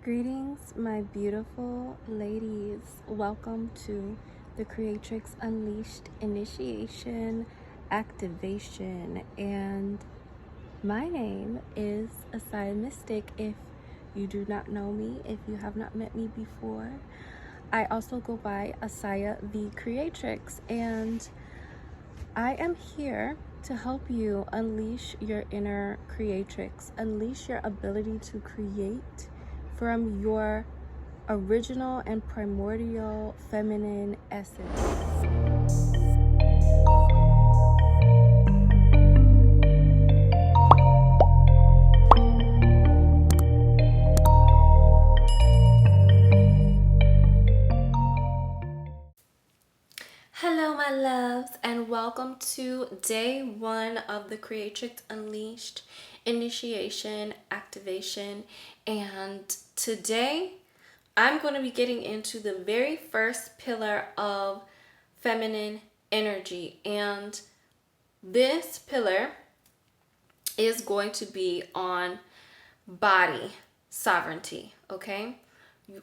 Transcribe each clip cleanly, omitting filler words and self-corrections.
Greetings, my beautiful ladies. Welcome to the Creatrix Unleashed Initiation Activation. And my name is Esaia Mystic. If you do not know me, if you have not met me before, I also go by Esaia the Creatrix. And I am here to help you unleash your inner creatrix, unleash your ability to create from your original and primordial feminine essence. Hello, my loves, and welcome to day 1 of the Creatrix Unleashed Initiation Activation. And today I'm going to be getting into the very first pillar of feminine energy. And this pillar is going to be on body sovereignty, okay?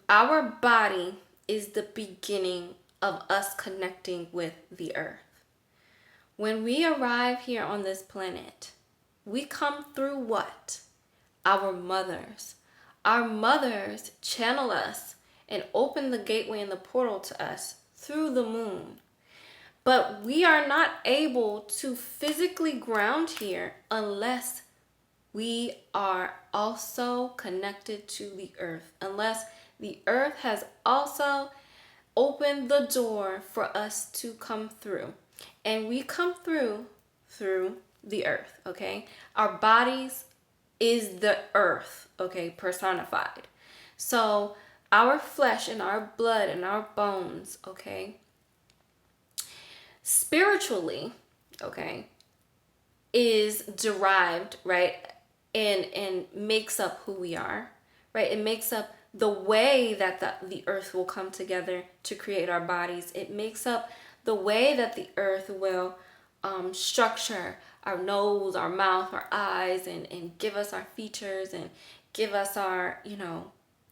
Our body is the beginning of us connecting with the earth. When we arrive here on this planet, we come through what? Our mothers. Our mothers channel us and open the gateway and the portal to us through the moon. But we are not able to physically ground here unless we are also connected to the earth, unless the earth has also opened the door for us to come through. And we come through the earth, okay? Our bodies is the earth, okay, personified. So our flesh and our blood and our bones, okay, spiritually, okay, is derived, right, and makes up who we are, right? It makes up the way that the earth will come together to create our bodies. It makes up the way that the earth will structure our nose, our mouth, our eyes, and give us our features and give us our,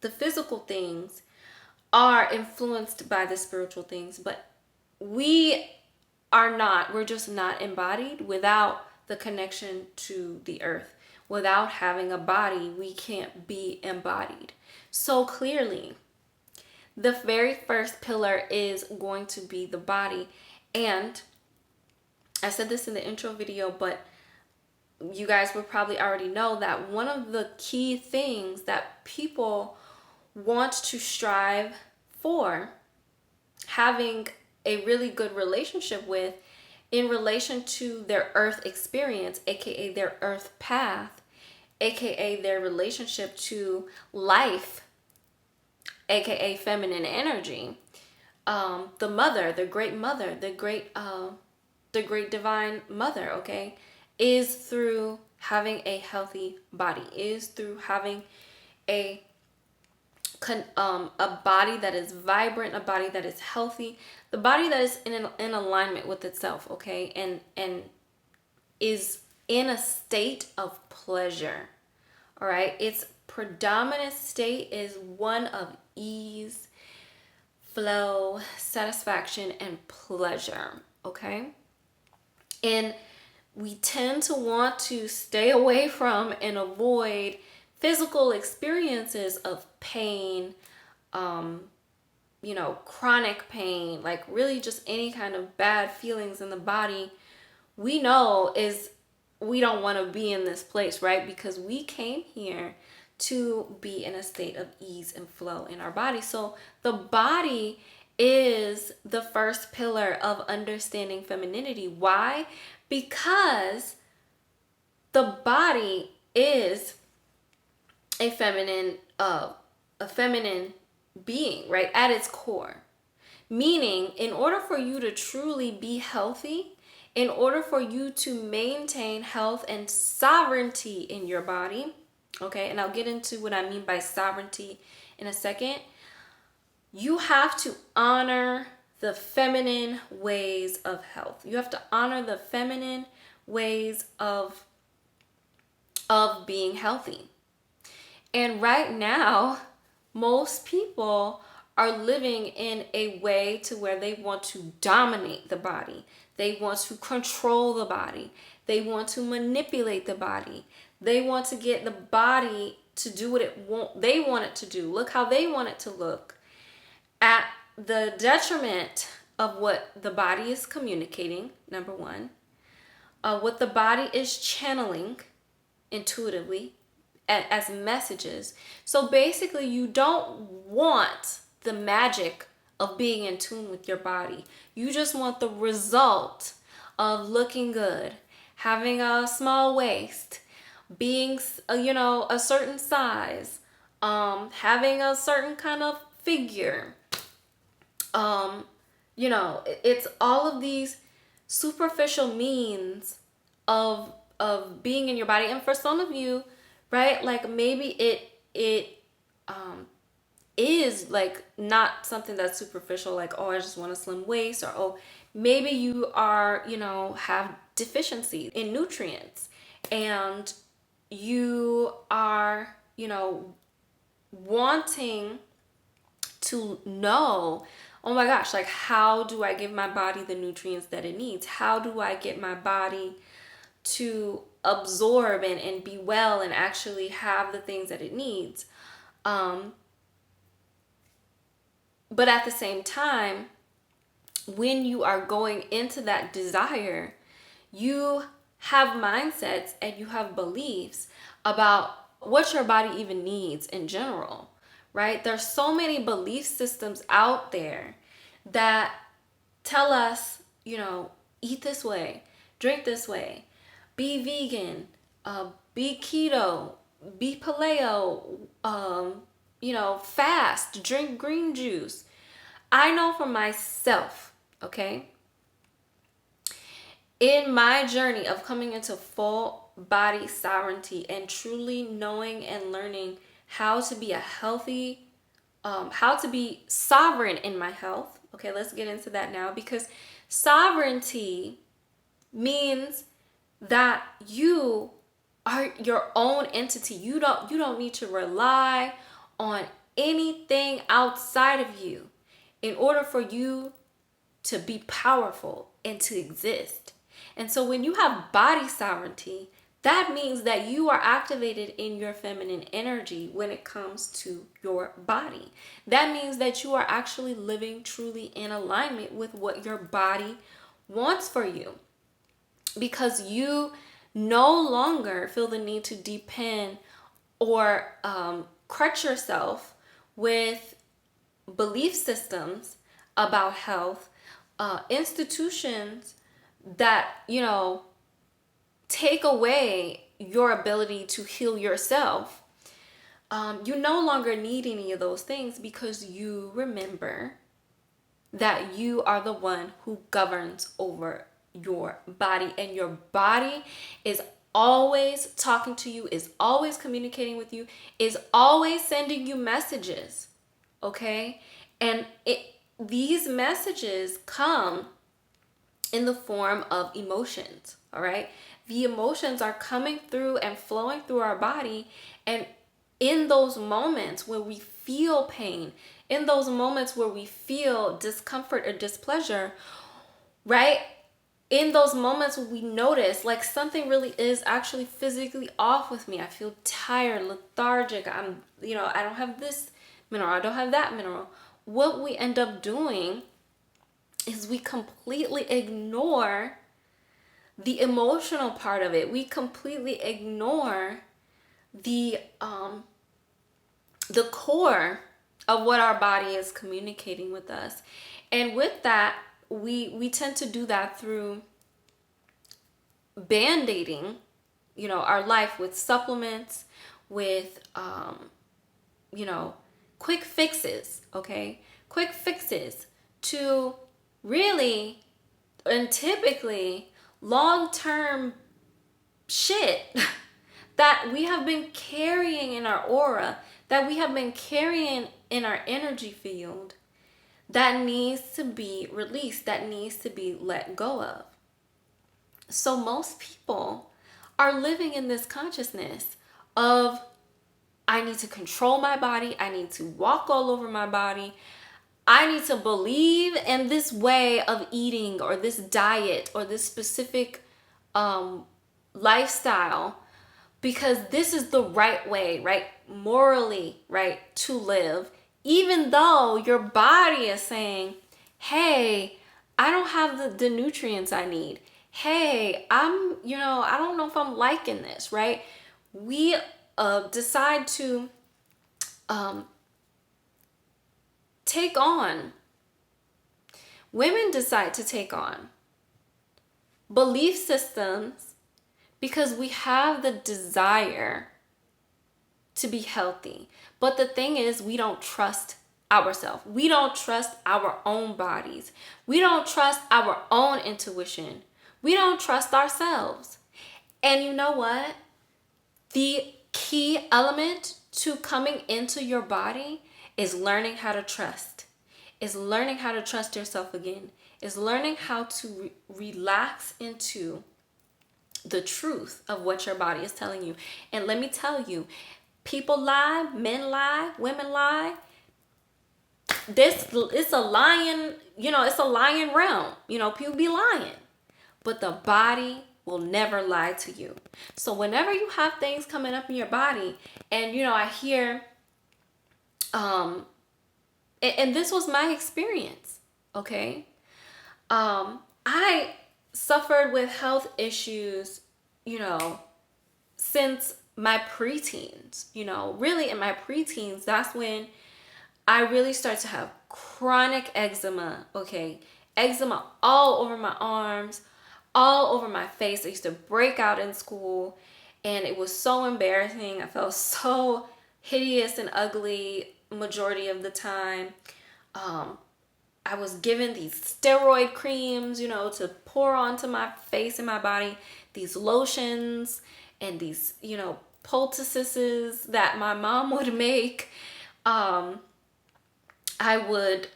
the physical things are influenced by the spiritual things. But we're just not embodied without the connection to the earth. Without having a body, we can't be embodied. So clearly, the very first pillar is going to be the body. And I said this in the intro video, but you guys will probably already know that one of the key things that people want to strive for having a really good relationship with in relation to their earth experience, aka their earth path, aka their relationship to life, aka feminine energy, the mother, the great mother, the great divine mother, okay, is through having a healthy body, is through having a body that is vibrant, a body that is healthy, the body that is in alignment with itself, okay, and is in a state of pleasure. All right, its predominant state is one of ease, flow, satisfaction, and pleasure, okay? And we tend to want to stay away from and avoid physical experiences of pain, chronic pain, like really just any kind of bad feelings in the body. We know we don't want to be in this place, right? Because we came here to be in a state of ease and flow in our body. So the body is the first pillar of understanding femininity. Why? Because the body is a feminine being, right, at its core. Meaning, in order for you to truly be healthy, in order for you to maintain health and sovereignty in your body, okay, and I'll get into what I mean by sovereignty in a second, you have to honor the feminine ways of health. You have to honor the feminine ways of being healthy. And right now, most people are living in a way to where they want to dominate the body. They want to control the body. They want to manipulate the body. They want to get the body to do what they want it to do. Look how they want it to look, at the detriment of what the body is communicating, number one, what the body is channeling intuitively as messages. So basically, you don't want the magic of being in tune with your body. You just want the result of looking good, having a small waist, being, a certain size, having a certain kind of figure. It's all of these superficial means of being in your body. And for some of you, right, like maybe it is like not something that's superficial, like, oh, I just want a slim waist, or oh, maybe you are, have deficiency in nutrients, and you are, wanting to know, oh my gosh, like, how do I give my body the nutrients that it needs? How do I get my body to absorb and be well and actually have the things that it needs? But at the same time, when you are going into that desire, you have mindsets and you have beliefs about what your body even needs in general, right? There's so many belief systems out there that tell us, eat this way, drink this way, be vegan, be keto, be paleo, fast, drink green juice. I know for myself, okay, in my journey of coming into full body sovereignty and truly knowing and learning how to be how to be sovereign in my health. Okay, let's get into that now, because sovereignty means that you are your own entity. You don't need to rely on anything outside of you in order for you to be powerful and to exist. And so when you have body sovereignty, that means that you are activated in your feminine energy when it comes to your body. That means that you are actually living truly in alignment with what your body wants for you, because you no longer feel the need to depend or crutch yourself with belief systems about health, institutions that, take away your ability to heal yourself. You no longer need any of those things, because you remember that you are the one who governs over your body, and your body is always talking to you, is always communicating with you, is always sending you messages, okay? And these messages come in the form of emotions, all right? The emotions are coming through and flowing through our body, and in those moments where we feel pain, in those moments where we feel discomfort or displeasure, right? In those moments when we notice like something really is actually physically off with me. I feel tired, lethargic. I don't have this mineral, I don't have that mineral. What we end up doing is we completely ignore the emotional part of it. We completely ignore the core of what our body is communicating with us. And with that, we tend to do that through band-aiding, our life with supplements, with quick fixes, okay? Quick fixes to really, and typically, long-term shit that we have been carrying in our aura, that we have been carrying in our energy field, that needs to be released, that needs to be let go of. So most people are living in this consciousness of, I need to control my body. I need to walk all over my body. I need to believe in this way of eating or this diet or this specific lifestyle, because this is the right way, right? Morally, right, to live, even though your body is saying, hey, I don't have the nutrients I need. Hey, I don't know if I'm liking this, right? We decide to take on, women decide to take on belief systems because we have the desire to be healthy. But the thing is, we don't trust ourselves. We don't trust our own bodies. We don't trust our own intuition. We don't trust ourselves. And you know what? The key element to coming into your body is learning how to trust. Is learning how to trust yourself again. Is learning how to relax into the truth of what your body is telling you. And let me tell you, people lie, men lie, women lie. It's a lying, it's a lying realm. People be lying. But the body will never lie to you. So whenever you have things coming up in your body, and I hear, and this was my experience, okay? I suffered with health issues, since my preteens. Really in my preteens, that's when I really started to have chronic eczema, okay? Eczema all over my arms, all over my face. I used to break out in school, and it was so embarrassing. I felt so hideous and ugly majority of the time. I was given these steroid creams, to pour onto my face and my body, these lotions and these, poultices that my mom would make. I would,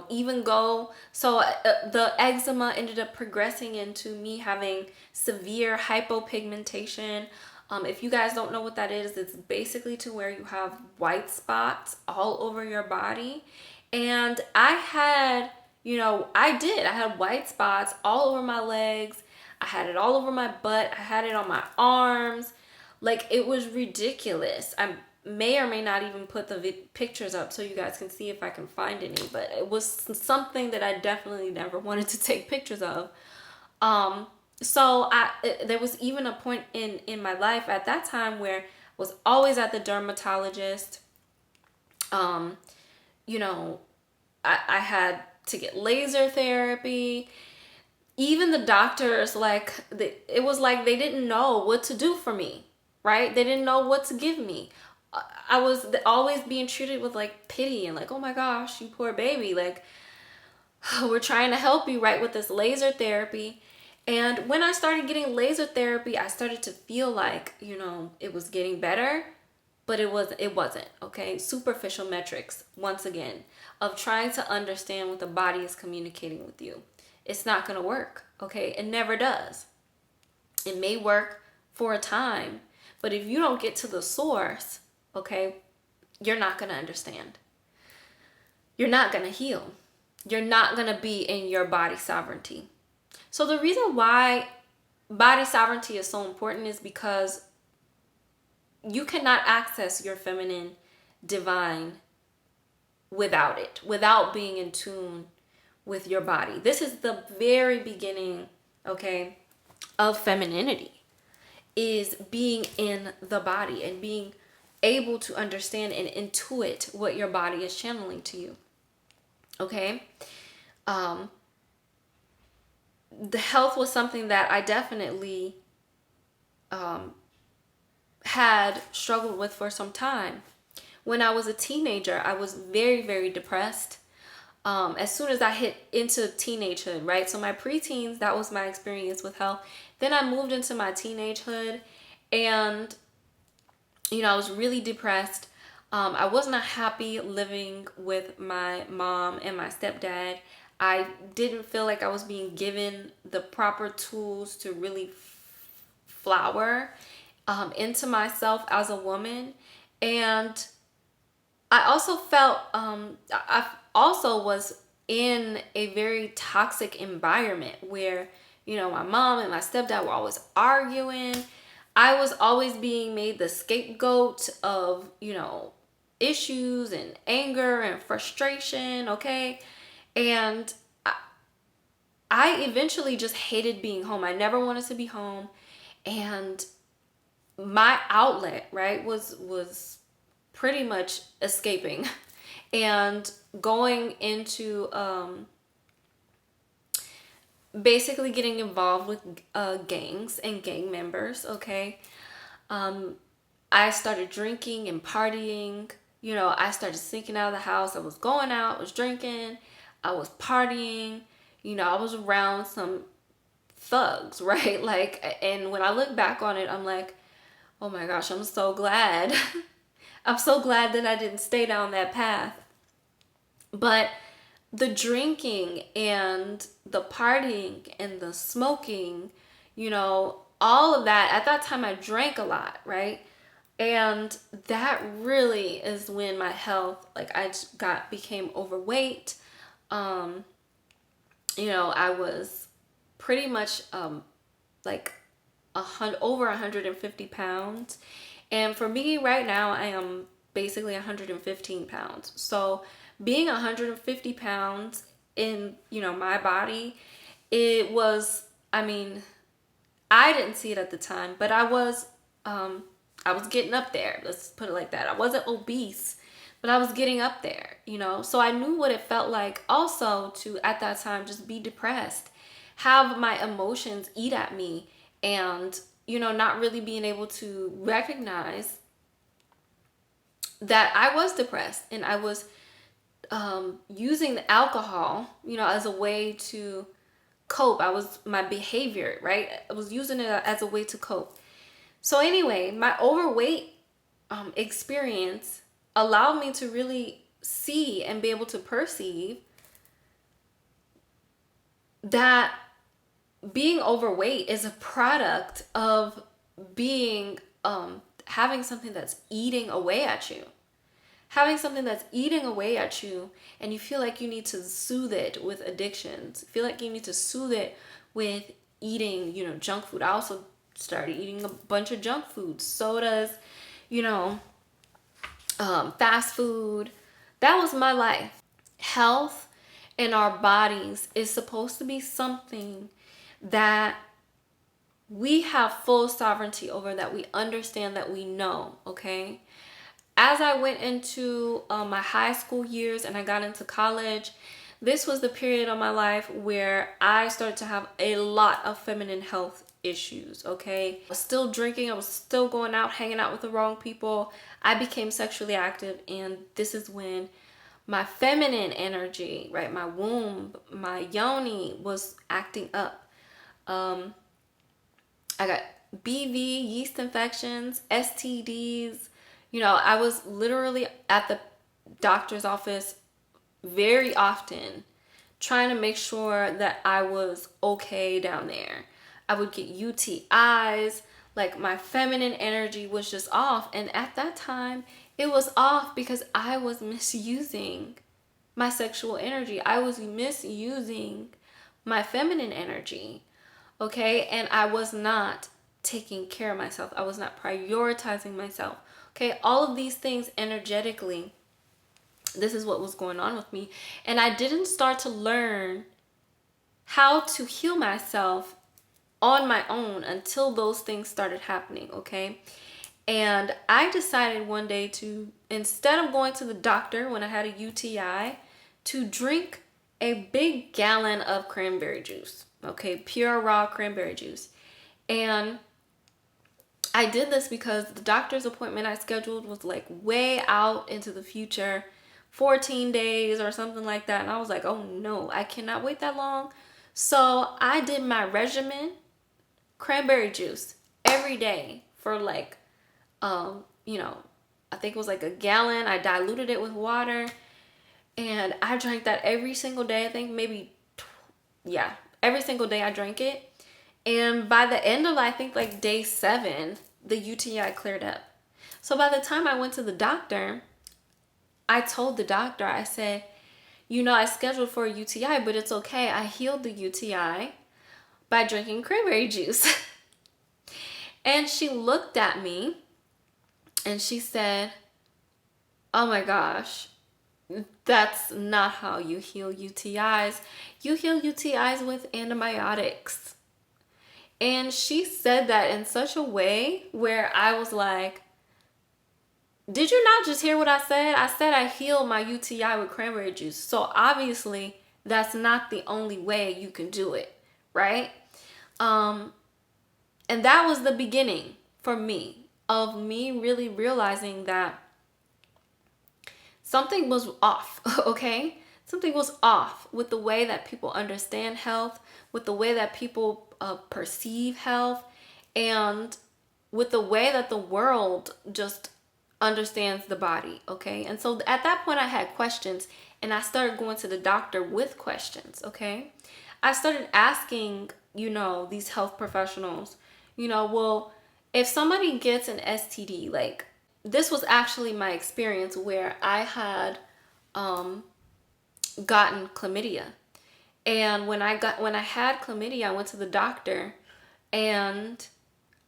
even go, so the eczema ended up progressing into me having severe hypopigmentation. If you guys don't know what that is, it's basically to where you have white spots all over your body. And I had, I had white spots all over my legs. I had it all over my butt. I had it on my arms. Like, it was ridiculous. I may or may not even put the pictures up so you guys can see if I can find any, but it was something that I definitely never wanted to take pictures of. So there was even a point in my life at that time where I was always at the dermatologist. I had to get laser therapy. Even the doctors, it was like they didn't know what to do for me, right? They didn't know what to give me. I was always being treated with pity and oh my gosh, you poor baby. We're trying to help you, right, with this laser therapy. And when I started getting laser therapy, I started to feel it was getting better, but it wasn't, okay? Superficial metrics, once again, of trying to understand what the body is communicating with you. It's not going to work, okay? It never does. It may work for a time, but if you don't get to the source, okay, you're not going to understand. You're not going to heal. You're not going to be in your body sovereignty. So the reason why body sovereignty is so important is because you cannot access your feminine divine without it, without being in tune with your body. This is the very beginning, okay, of femininity, is being in the body and being able to understand and intuit what your body is channeling to you, okay? The health was something that I definitely had struggled with for some time. When I was a teenager, I was very, very depressed. As soon as I hit into teenagehood, right? So my preteens, that was my experience with health. Then I moved into my teenagehood, and I was really depressed. I was not happy living with my mom and my stepdad. I didn't feel like I was being given the proper tools to really flower into myself as a woman. And I also felt, I also was in a very toxic environment where, my mom and my stepdad were always arguing. I was always being made the scapegoat of, issues and anger and frustration, okay? And I eventually just hated being home. I never wanted to be home. And my outlet, right, was pretty much escaping and going into basically getting involved with gangs and gang members, okay? I started drinking and partying. I started sneaking out of the house. I was going out, I was drinking, I was partying. I was around some thugs, right? Like, and when I look back on it, I'm like, oh my gosh, I'm so glad. I'm so glad that I didn't stay down that path. But the drinking and the partying and the smoking, all of that, at that time I drank a lot, right? And that really is when my health, like I became overweight. I was pretty much like over 150 pounds. And for me right now, I am basically 115 pounds. So being 150 pounds in, my body, it was, I mean, I didn't see it at the time, but I was getting up there. Let's put it like that. I wasn't obese, but I was getting up there, So I knew what it felt like also to, at that time, just be depressed, have my emotions eat at me, and, not really being able to recognize that I was depressed, and I was using the alcohol, as a way to cope. My behavior, right? I was using it as a way to cope. So anyway, my overweight experience allowed me to really see and be able to perceive that being overweight is a product of being having something that's eating away at you. Having something that's eating away at you, and you feel like you need to soothe it with addictions. Feel like you need to soothe it with eating, junk food. I also started eating a bunch of junk food, sodas, fast food. That was my life. Health in our bodies is supposed to be something that we have full sovereignty over, that we understand, that we know, okay? As I went into my high school years and I got into college, this was the period of my life where I started to have a lot of feminine health issues, okay? I was still drinking, I was still going out, hanging out with the wrong people. I became sexually active, and this is when my feminine energy, right, my womb, my yoni was acting up. I got BV, yeast infections, STDs. I was literally at the doctor's office very often trying to make sure that I was okay down there. I would get UTIs, like my feminine energy was just off. And at that time, it was off because I was misusing my sexual energy. I was misusing my feminine energy, okay? And I was not taking care of myself. I was not prioritizing myself, okay? All of these things energetically, this is what was going on with me. And I didn't start to learn how to heal myself on my own until those things started happening, okay? And I decided one day to, instead of going to the doctor when I had a UTI, to drink a big gallon of cranberry juice, okay? Pure raw cranberry juice. And I did this because the doctor's appointment I scheduled was like way out into the future, 14 days or something like that. And I was like, oh no, I cannot wait that long. So I did my regimen, cranberry juice every day for like, I think it was like a gallon. I diluted it with water, and I drank that every single day. I think maybe, every single day I drank it. And by the end of, I think like day 7, the UTI cleared up. So by the time I went to the doctor, I told the doctor, I said, I scheduled for a UTI, but it's okay. I healed the UTI by drinking cranberry juice. And she looked at me and she said, oh my gosh, that's not how you heal UTIs. You heal UTIs with antibiotics. And she said that in such a way where I was like, did you not just hear what I said? I said I healed my UTI with cranberry juice. So obviously that's not the only way you can do it, right? And that was the beginning for me of me really realizing that something was off, okay? Something was off with the way that people understand health, with the way that people perceive health, and with the way that the world just understands the body, okay? And so at that point I had questions, and I started going to the doctor with questions, okay? I started asking, these health professionals, well, if somebody gets an STD, like, this was actually my experience where I had gotten chlamydia. And when I had chlamydia, I went to the doctor and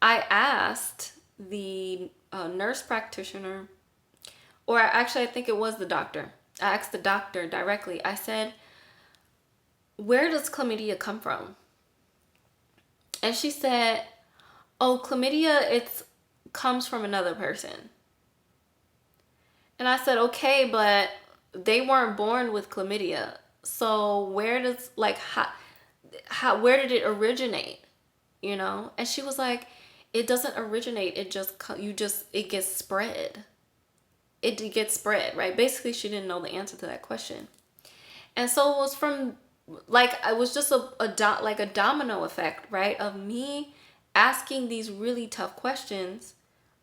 I asked the nurse practitioner, or actually I think it was the doctor. I asked the doctor directly. I said, where does chlamydia come from? And she said, oh, chlamydia, it comes from another person. And I said, okay, but they weren't born with chlamydia. So where does, like, where did it originate? And she was like, it doesn't originate. It gets spread. It gets spread, right? Basically, she didn't know the answer to that question. And so it was it was just a domino effect, right? Of me asking these really tough questions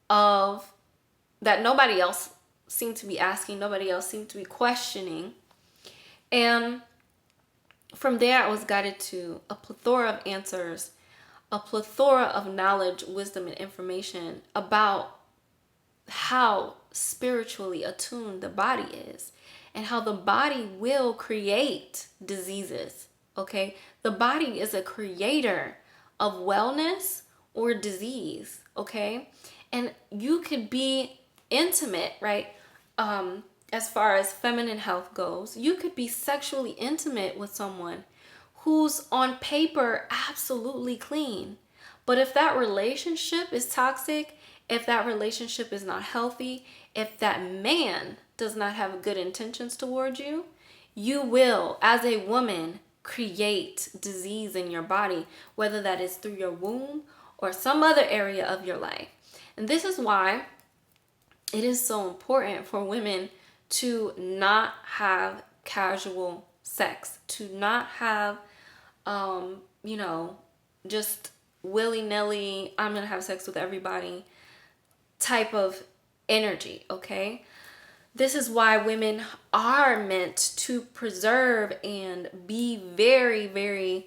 that nobody else seemed to be asking, nobody else seemed to be questioning. And from there, I was guided to a plethora of answers, a plethora of knowledge, wisdom, and information about how spiritually attuned the body is and how the body will create diseases, okay? The body is a creator of wellness or disease, okay? And you could be intimate, right? As far as feminine health goes, you could be sexually intimate with someone who's on paper absolutely clean. But if that relationship is toxic, if that relationship is not healthy, if that man does not have good intentions towards you, you will, as a woman, create disease in your body, whether that is through your womb or some other area of your life. And this is why it is so important for women to not have casual sex, to not have, just willy-nilly, I'm going to have sex with everybody type of energy, okay? This is why women are meant to preserve and be very, very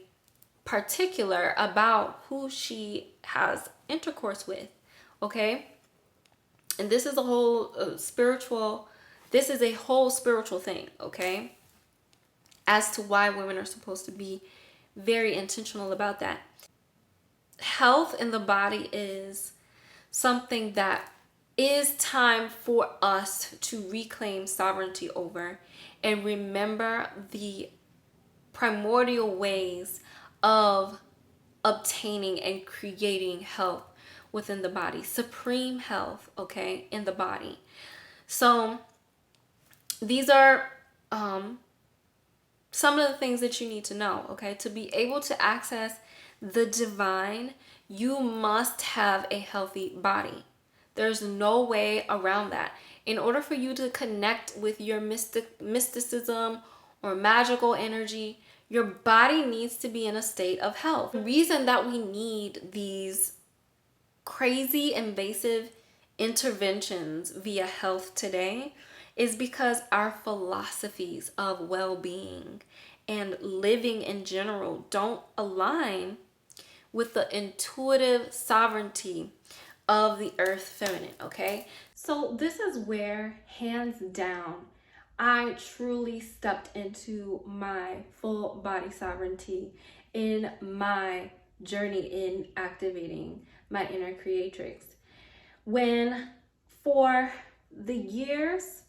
particular about who she has intercourse with, okay? And this is a whole spiritual thing, okay? As to why women are supposed to be very intentional about that. Health in the body is something that is time for us to reclaim sovereignty over and remember the primordial ways of obtaining and creating health within the body, supreme health, okay, in the body. So these are some of the things that you need to know, okay? To be able to access the divine, you must have a healthy body. There's no way around that. In order for you to connect with your mysticism or magical energy, your body needs to be in a state of health. The reason that we need these crazy invasive interventions via health today is because our philosophies of well-being and living in general don't align with the intuitive sovereignty of the earth feminine, okay? So this is where, hands down, I truly stepped into my full body sovereignty in my journey in activating my inner creatrix. When for the years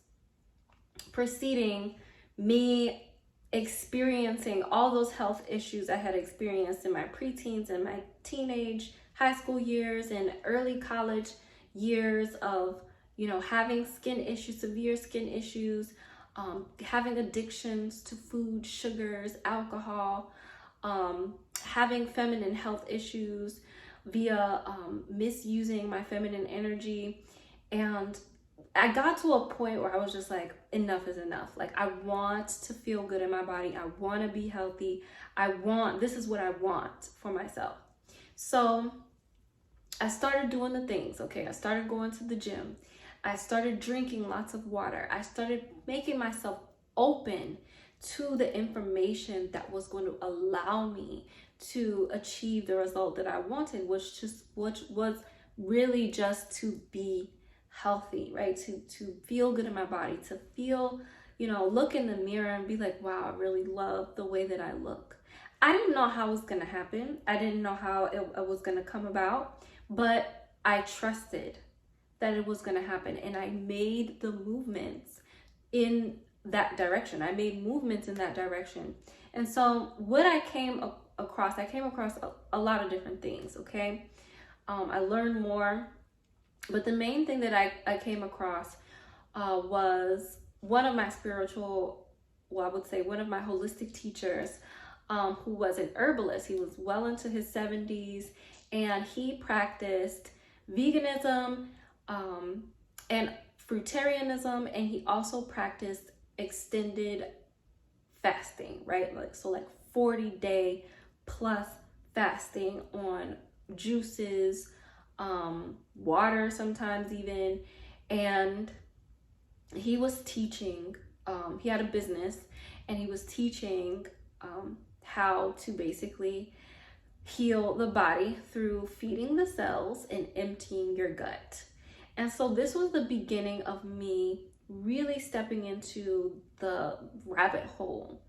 preceding me experiencing all those health issues I had experienced in my preteens and my teenage, high school years and early college years of, having skin issues, severe skin issues, having addictions to food, sugars, alcohol, having feminine health issues via misusing my feminine energy. And I got to a point where I was just like, enough is enough. Like, I want to feel good in my body. I want to be healthy. This is what I want for myself. So I started doing the things, okay? I started going to the gym. I started drinking lots of water. I started making myself open to the information that was going to allow me to achieve the result that I wanted, which was really just to be healthy, right? To feel good in my body, to feel, look in the mirror and be like, wow, I really love the way that I look. I didn't know how it was going to happen. I didn't know how it was going to come about, but I trusted that it was going to happen. And I made the movements in that direction. I made movements in that direction. And so what I came across a lot of different things, okay? I learned more, but the main thing that I came across was one of my one of my holistic teachers, who was an herbalist. He was well into his 70s, and he practiced veganism and fruitarianism, and he also practiced extended fasting, right? Like 40-day plus fasting on juices, water sometimes even. And he was teaching, he had a business, and he was teaching how to basically heal the body through feeding the cells and emptying your gut. And so this was the beginning of me really stepping into the rabbit hole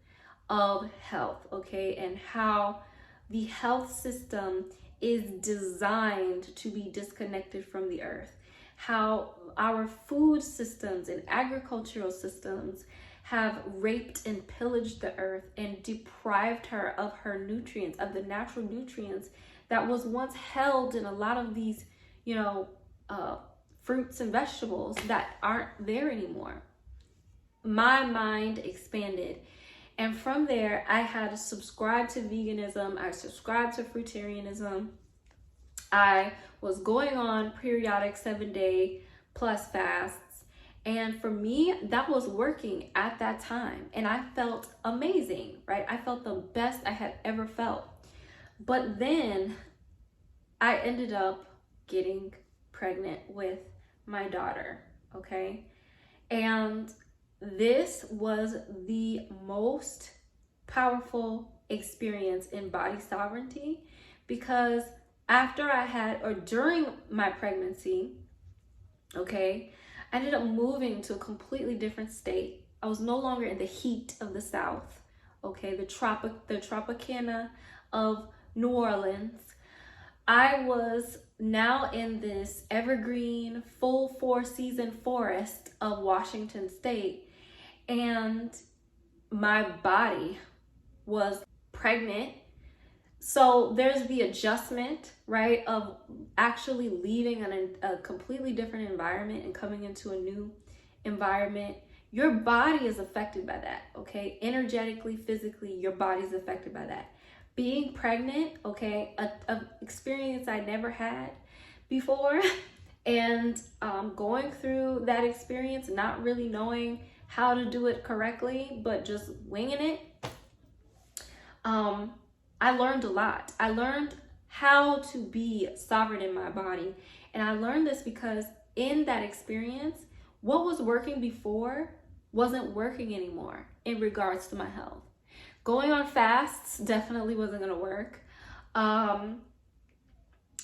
of health, okay? And how the health system is designed to be disconnected from the earth. How our food systems and agricultural systems have raped and pillaged the earth and deprived her of her nutrients, of the natural nutrients that was once held in a lot of these, fruits and vegetables that aren't there anymore. My mind expanded. And from there, I had subscribed to veganism. I subscribed to fruitarianism. I was going on periodic 7-day plus fasts. And for me, that was working at that time. And I felt amazing, right? I felt the best I had ever felt. But then I ended up getting pregnant with my daughter, okay? And this was the most powerful experience in body sovereignty, because during my pregnancy, okay, I ended up moving to a completely different state. I was no longer in the heat of the South, okay, the Tropicana of New Orleans. I was now in this evergreen, full 4-season forest of Washington State, and my body was pregnant. So there's the adjustment, right, of actually leaving a completely different environment and coming into a new environment. Your body is affected by that, okay? Energetically, physically, your body's affected by that. Being pregnant, okay, a experience I never had before, and going through that experience, not really knowing how to do it correctly, but just winging it. I learned a lot. I learned how to be sovereign in my body. And I learned this because in that experience, what was working before wasn't working anymore in regards to my health. Going on fasts definitely wasn't going to work.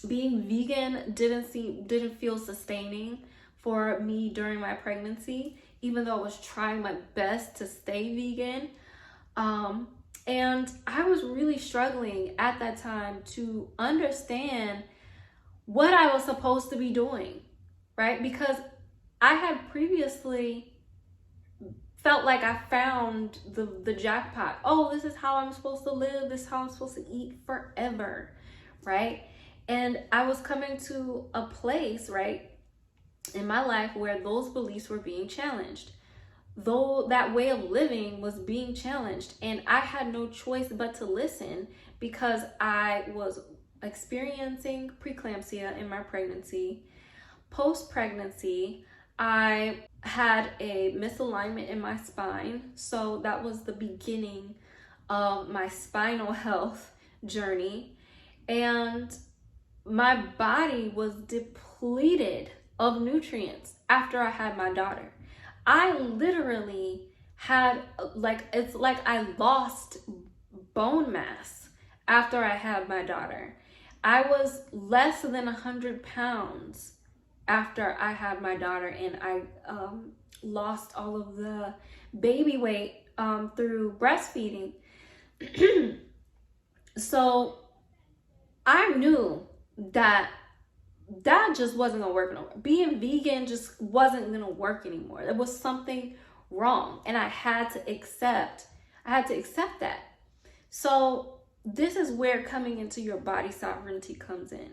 being vegan didn't feel sustaining for me during my pregnancy, even though I was trying my best to stay vegan. And I was really struggling at that time to understand what I was supposed to be doing, right? Because I had previously felt like I found the jackpot. Oh, this is how I'm supposed to live. This is how I'm supposed to eat forever, right? And I was coming to a place, right, in my life where those beliefs were being challenged. Though that way of living was being challenged, and I had no choice but to listen, because I was experiencing preeclampsia in my pregnancy. Post-pregnancy, I had a misalignment in my spine, so that was the beginning of my spinal health journey, and my body was depleted of nutrients after I had my daughter. I literally had, it's like I lost bone mass after I had my daughter. I was less than 100 pounds after I had my daughter, and I lost all of the baby weight through breastfeeding. So I knew that just wasn't gonna work no more. Being vegan just wasn't gonna work anymore. There was something wrong, and I had to accept that. So this is where coming into your body sovereignty comes in.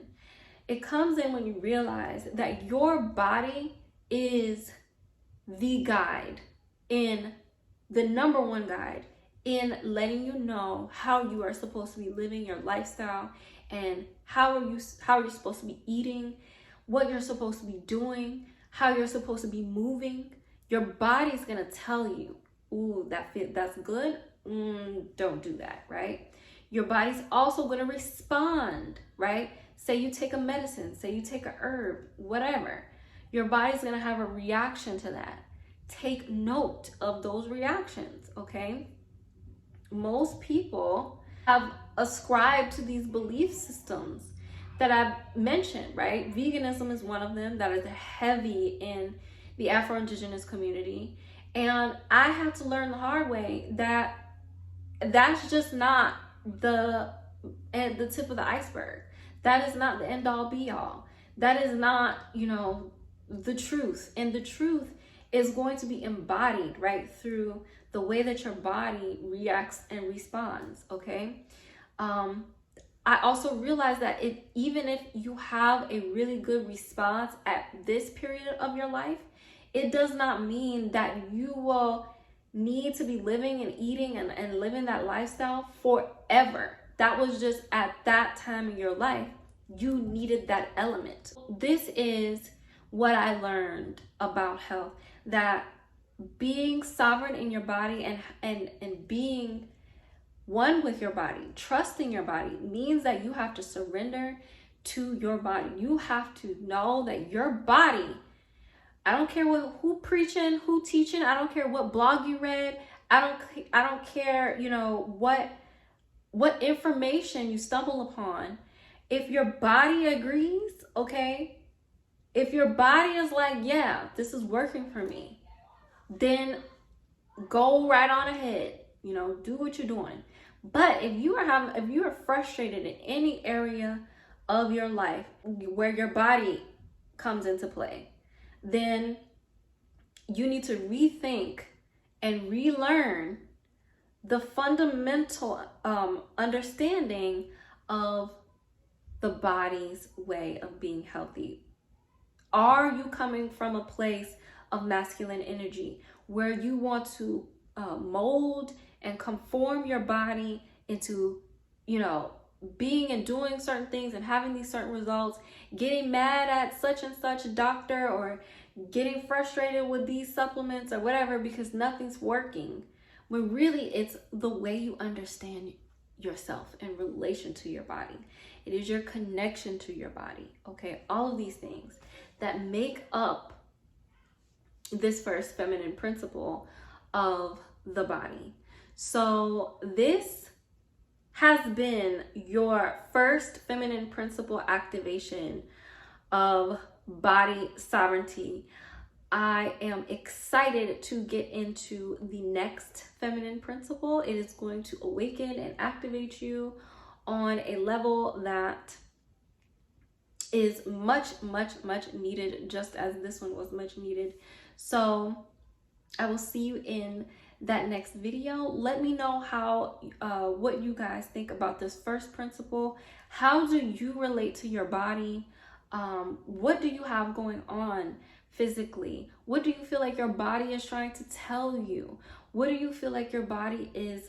It comes in when you realize that your body is the guide, in the number one guide in letting you know how you are supposed to be living your lifestyle, and how are you supposed to be eating, what you're supposed to be doing, how you're supposed to be moving. Your body's gonna tell you, ooh, that's good, don't do that, right? Your body's also gonna respond, right? Say you take a medicine, say you take a herb, whatever. Your body's gonna have a reaction to that. Take note of those reactions, okay? Most people have ascribed to these belief systems that I've mentioned, right? Veganism is one of them that is heavy in the Afro-Indigenous community. And I had to learn the hard way that that's just not the tip of the iceberg. That is not the end all be all. That is not, the truth. And the truth is going to be embodied, right, through the way that your body reacts and responds, okay? I also realized that even if you have a really good response at this period of your life, it does not mean that you will need to be living and eating and living that lifestyle forever. That was just at that time in your life, you needed that element. This is what I learned about health, that being sovereign in your body and being one with your body, trusting your body, means that you have to surrender to your body. You have to know that your body, I don't care who preaching, who teaching, I don't care what blog you read, I don't care, what information you stumble upon. If your body agrees, okay, if your body is like, yeah, this is working for me, then go right on ahead, do what you're doing. But if you are frustrated in any area of your life where your body comes into play, then you need to rethink and relearn the fundamental understanding of the body's way of being healthy. Are you coming from a place of masculine energy where you want to mold and conform your body into, being and doing certain things and having these certain results, getting mad at such and such doctor, or getting frustrated with these supplements or whatever because nothing's working, when really it's the way you understand yourself in relation to your body. It is your connection to your body, okay? All of these things that make up this first feminine principle of the body. So this has been your first feminine principle activation of body sovereignty. I am excited to get into the next feminine principle. It is going to awaken and activate you on a level that is much needed, just as this one was much needed. So I will see you in that next video. Let me know how what you guys think about this first principle. How do you relate to your body? What do you have going on physically? What do you feel like your body is trying to tell you? What do you feel like your body is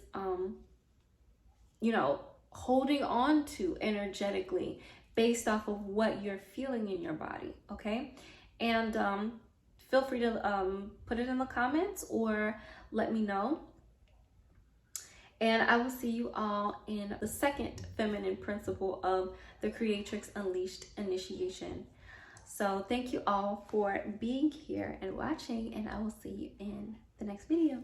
holding on to energetically based off of what you're feeling in your body? Okay, and feel free to put it in the comments or let me know. And I will see you all in the second feminine principle of the Creatrix Unleashed initiation. So thank you all for being here and watching, and I will see you in the next video.